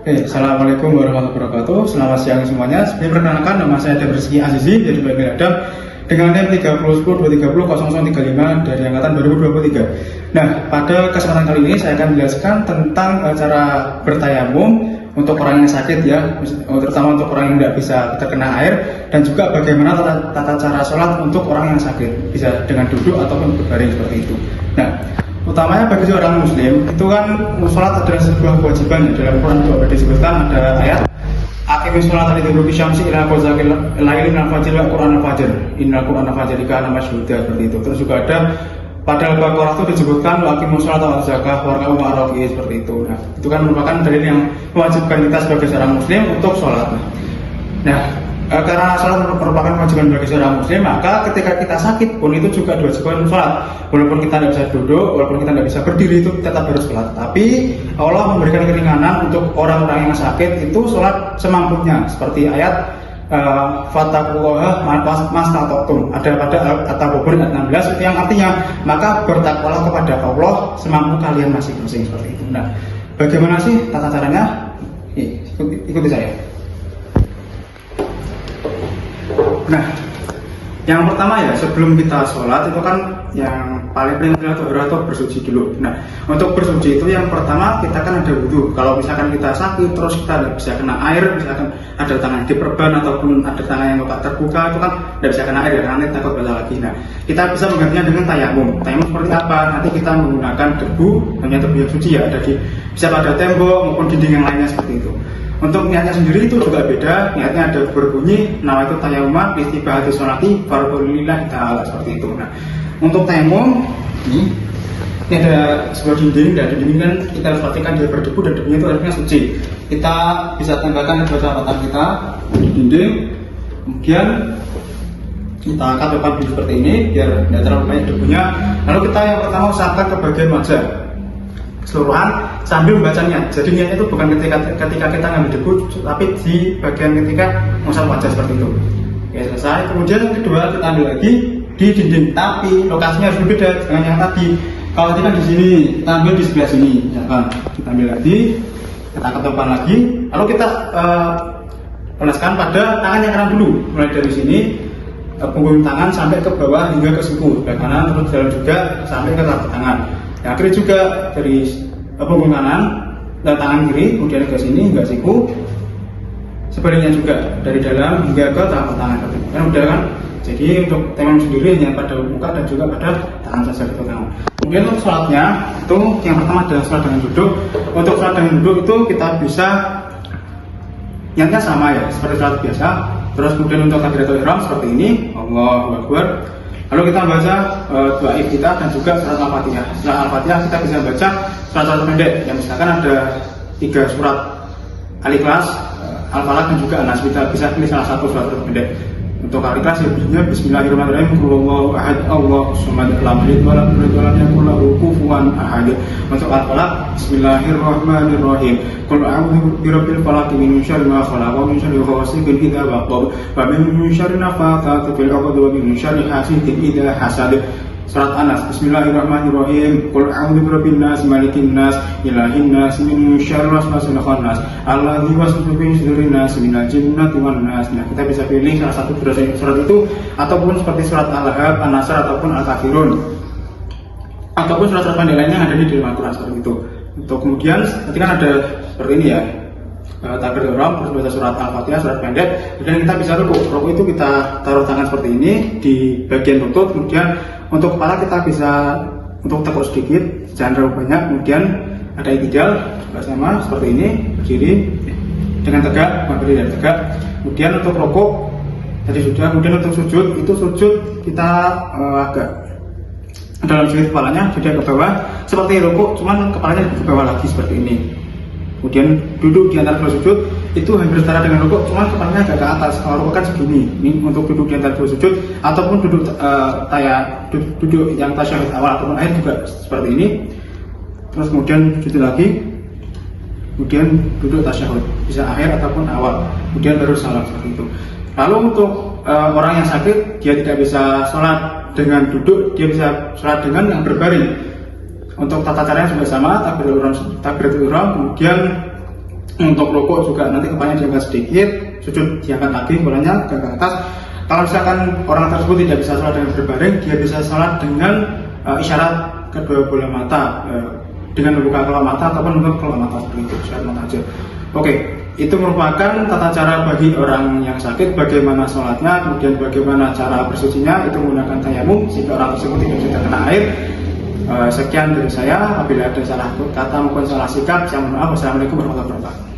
Assalamualaikum warahmatullahi wabarakatuh. Selamat siang semuanya. Sebagai perkenalkan, nama saya Adam Rizky Azizi dari Babil Adam dengan NIM 3010230035 dari angkatan 2023. Nah, pada kesempatan kali ini saya akan menjelaskan tentang cara bertayamum untuk orang yang sakit ya, terutama untuk orang yang tidak bisa terkena air, dan juga bagaimana tata cara sholat untuk orang yang sakit, bisa dengan duduk ataupun berbaring seperti itu. Nah, utamanya bagi seorang muslim itu kan sholat adalah sebuah kewajiban ya. Dalam Quran juga disebutkan ada ayat aqimis sholata liduluki syamsi ila ghazaqil laili minal fajri wa qur'anal fajr innal qur'anal fajri kana masyhuda, seperti itu. Terus juga ada pada Al-Baqarah itu disebutkan wa aqimus sholata wa zakah warka'u ma'ar-raki'in, seperti itu. Nah, itu kan merupakan dalil yang mewajibkan kita sebagai seorang muslim untuk sholat. Nah, karena sholat merupakan kewajiban bagi seorang muslim, maka ketika kita sakit pun itu juga diwajibkan sholat. Walaupun kita tidak bisa duduk, walaupun kita tidak bisa berdiri, itu tetap harus sholat. Tapi Allah memberikan keringanan untuk orang-orang yang sakit itu sholat semampunya, seperti ayat fattaqullaha mastata'tum, ada pada At-Taghabun ayat 16, yang artinya maka bertakwalah kepada Allah semampu kalian masing-masing, seperti itu. Nah, bagaimana sih tata caranya? Ikuti saya. Nah, yang pertama ya, sebelum kita sholat itu kan yang paling penting atau bersuci dulu. Nah, untuk bersuci itu yang pertama kita kan ada wudhu. Kalau misalkan kita sakit terus kita tidak bisa kena air, misalkan ada tangan diperban ataupun ada tangan yang luka terbuka, itu kan tidak bisa kena air ya, karena takut basah lagi. Nah, kita bisa menggantinya dengan tayamum. Tayamum seperti apa? Nanti kita menggunakan debu, hanya debu yang suci ya, ada bisa pada tembok maupun dinding yang lainnya, seperti itu. Untuk niatnya sendiri itu juga beda. Niatnya ada berbunyi nawaitu tayammuma istibahati sholati fardhulillah ta'ala, seperti itu. Nah, untuk tayamum ini ada sebuah dinding, dan dinding kan kita harus pastikan dia berdebu dan debunya itu harusnya suci. Kita bisa tempelkan kedua telapak kita di dinding, kemudian kita angkat depan seperti ini biar tidak terlalu banyak debunya. Lalu kita yang pertama usapkan ke bagian wajah keseluruhan sambil membacanya. Jadi niatnya itu bukan ketika kita ngambil debu, tapi di bagian ketika mengusap wajah, seperti itu. Oke, selesai. Kemudian yang kedua kita ambil lagi di dinding, tapi lokasinya harus berbeda dengan yang tadi. Kalau tadi kan di sini, kita ambil di sebelah sini, ya kan? Kita ambil lagi, kita ketopang lagi, lalu kita oleskan pada tangan yang kanan dulu, mulai dari sini punggung tangan sampai ke bawah hingga ke siku, dari kanan terus jalan juga sampai ke telapak tangan. Yang kiri juga dari punggung kanan dan tangan kiri kemudian ke sini hingga siku, sebaliknya juga dari dalam hingga ke telapak tangan. Kan udah kan? Jadi untuk tayamum sendiri hanya pada muka dan juga pada tangan saja, gitu kan. Kemudian untuk sholatnya itu yang pertama adalah sholat dengan duduk. Untuk sholat dengan duduk itu kita bisa niatnya sama ya, seperti sholat biasa. Terus kemudian untuk takbiratul ihram seperti ini, Allahu Akbar. Lalu kita baca doa kita dan juga surat Al-Fatihah. Setelah Al-Fatihah kita bisa baca surat-surat pendek, yang misalkan ada 3 surat Al-Ikhlas, Al-Falaq dan juga An-Nas. Kita bisa pilih salah satu surat pendek. Untuk Al-Ikhlas ya bunyinya Bismillahirrahmanirrahim, Qulhuwallahu ahad, Allahus samad, lam yalid wa lam yulad wa lam yakul lahu kufuwan ahad. Untuk Al-Falaq Bismillahirrahmanirrahim, Qul a'udzu birabbil falaq min syarri ma khalaq wa min syarri ghasiqin idza waqab wa min syarri nafathati fil 'uqad wa min syarri hasidin idza hasad. Surat An-Nas Bismillahirrahmanirrahim, Qul a'udzu birabbin nas malikin nas ilahin nas min syarri waswasil khannas alladzi yuwaswisu fi sudurin nas minal jinnati wan nas. Nah, kita bisa pilih salah satu dari surat itu, ataupun seperti surat Al-Ahzab, An-Nasr ataupun Al-Kafirun, ataupun surat-surat pendek lainnya yang ada di dalam Al-Quran, seperti itu. Untuk kemudian nanti kan ada seperti ini ya, takbiratul ihram, terus baca surat Al-Fatihah, surat pendek, kemudian kita bisa rukuk. Rukuk itu kita taruh tangan seperti ini di bagian lutut, kemudian untuk kepala kita bisa untuk tekuk sedikit, jangan terlalu banyak, kemudian ada i'tidal juga sama seperti ini, berdiri dengan tegak, berdiri dan tegak. Kemudian untuk rukuk tadi sudah, kemudian untuk sujud itu sujud kita agak dalam sudut kepalanya sudah ke bawah seperti rukuk, cuman kepalanya ke bawah lagi seperti ini. Kemudian duduk di antara dua sujud itu hampir setara dengan rukuk, cuma kepalanya agak ke atas. Kalau rukuk kan segini. Ini untuk duduk di antara dua sujud, ataupun duduk duduk yang tasyahud awal ataupun akhir juga seperti ini. Terus kemudian sujud lagi, kemudian duduk tasyahud, bisa akhir ataupun awal. Kemudian baru salam, seperti itu. Lalu untuk orang yang sakit, dia tidak bisa sholat dengan duduk, dia bisa sholat dengan yang berbaring. Untuk tata caranya juga sama, takbiratul ihram, kemudian Untuk rokok juga nanti kepalanya diangkat sedikit, sujud diangkat lagi, kepalanya diangkat ke atas. Kalau misalkan orang tersebut tidak bisa sholat dengan berbaring, dia bisa sholat dengan isyarat kedua bola mata, dengan membuka kelopak mata ataupun menutup kelopak mata seperti itu, isyarat mata aja. Oke, itu merupakan tata cara bagi orang yang sakit bagaimana sholatnya, kemudian bagaimana cara bersucinya, itu menggunakan tayamum sehingga orang tersebut tidak bisa terkena air. Sekian dari saya. Apabila ada salah kata maupun salah sikap, saya mohon maaf. Wassalamualaikum warahmatullahi wabarakatuh.